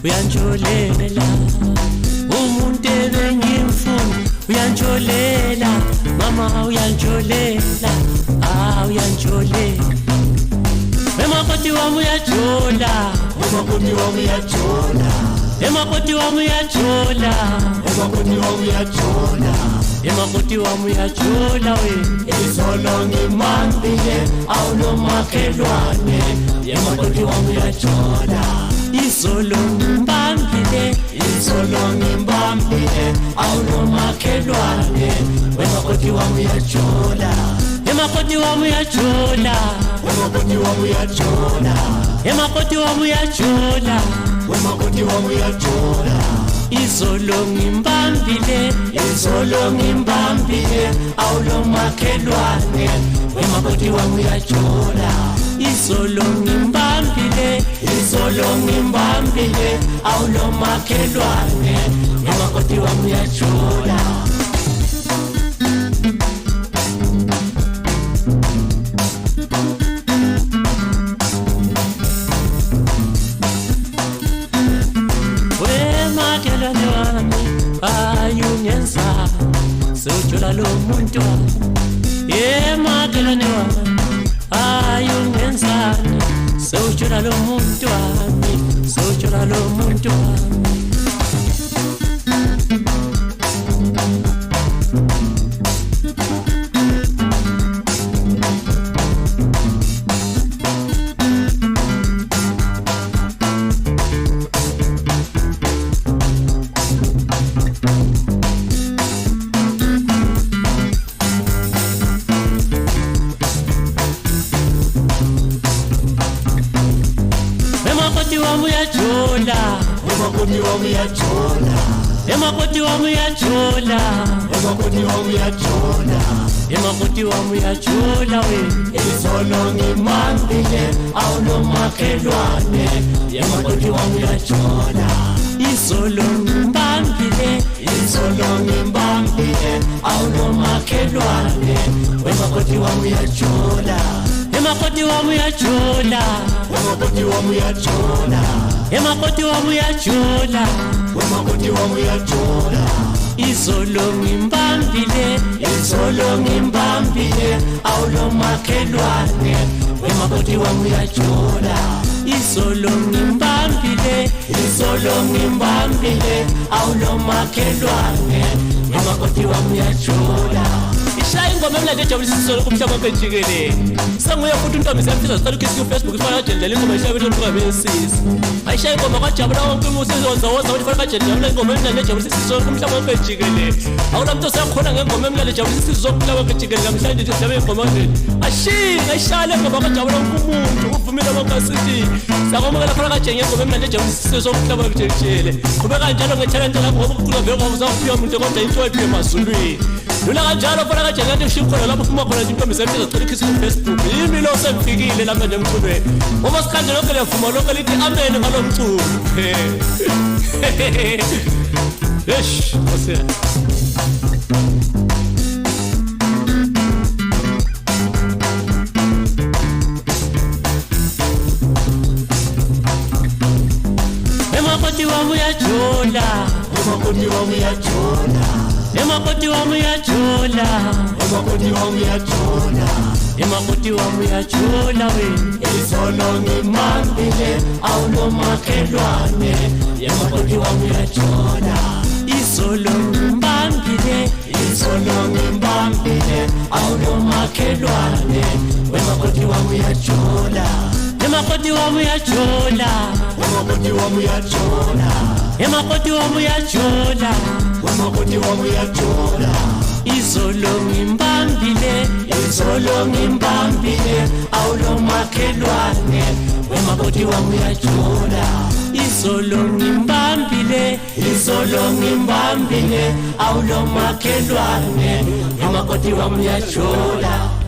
uyanjolela umuntu ebengimfuna uyanjolela mama uyanjolela uyanjolela emakoti wami uyajola emakoti wami uyajola emakoti wami uyajola emakoti wami uyajola emakoti wami uyajola we izolo ngimambile awunomakhelwane emakoti wami uyajola izolo ngimbambile awunomakhelwane emakoti wami uyajola emakoti wami uyajola emakoti wami uyajola emakoti wami uyajola emakoti wami uyajola izolo ngimbambile awunomakhelwane emakoti wami uyajola izolo ngimbambile awunomakhelwane emakoti wami uyajola ayungenza sojola lo muntu madelane wami ayungenza sojola lo muntu wami emakoti wami uyajola emakoti wami uyajola we izolo ngimambile awunomakhelwane emakoti wami uyajola izolo ngimbambile awunomakhelwane emakoti wami uyajola emakoti wami uyajola emakoti wami uyajola emakoti wami uyajola emakoti wami uyajola izolo ngimbambile awunomakhelwane emakoti wami uyajola izolo ngimbambile awunomakhelwane emakoti wami uyajola ishaya ingoma emnandi ejabulisa isizolo kumhlaba wonke jikelele sanguye futhi untombi ziyamfisa ziqala ukukhiswa kuFacebook ifana kaJendlela ingoma ishaya ukuthi uqhabe insisi ayishaya ingoma kwajabula wonke umuntu uzonzawoza ukuthi ifana kaJendlela ingoma emnandi ejabulisa isizolo kumhlaba wonke jikelele awula muntu osakhona ngengoma emnandi ejabulisa isizolo kumhlaba wonke jikelele namhlanje nje siyabe ingoma ndini ashinga ishaya ingoma kwajabula wonke umuntu uvumile bonke asithi sakwamukela khona kaJendlela ingoma emnandi ejabulisa isizolo kumhlaba wonke jikelele kube kanjalo ngethalente lakho ngoba uqhula vele ngoba uzawuphiwa umuntu kodwa into ephiwe emazulwini lula kanjalo fana kaJendlela ushikho lapho ufuma khona nje intombi zami izocela ikhisi kuFacebook yimi lo semfikile lapha nje emculweni uma sikhanje lonke levuma lonke lithi amen ngalomculo eish ose emakoti wami uyajola emakoti wami uyajola emakoti wami uyajola, emakoti wami uyajola, emakoti wami uyajola wena. izolo ngimambile awunomakhelwane, emakoti wami uyajola, izolo ngimbambile, izolo ngimbambile awunomakhelwane, emakoti wami uyajola, emakoti wami uyajola, emakoti wami uyajola, emakoti wami uyajola, emakoti wami uyajola, izolo ngimbambile, izolo ngimbambile awunomakhelwane, emakoti wami uyajola, izolo ngimbambile, izolo ngimbambile awunomakhelwane, emakoti wami uyajola.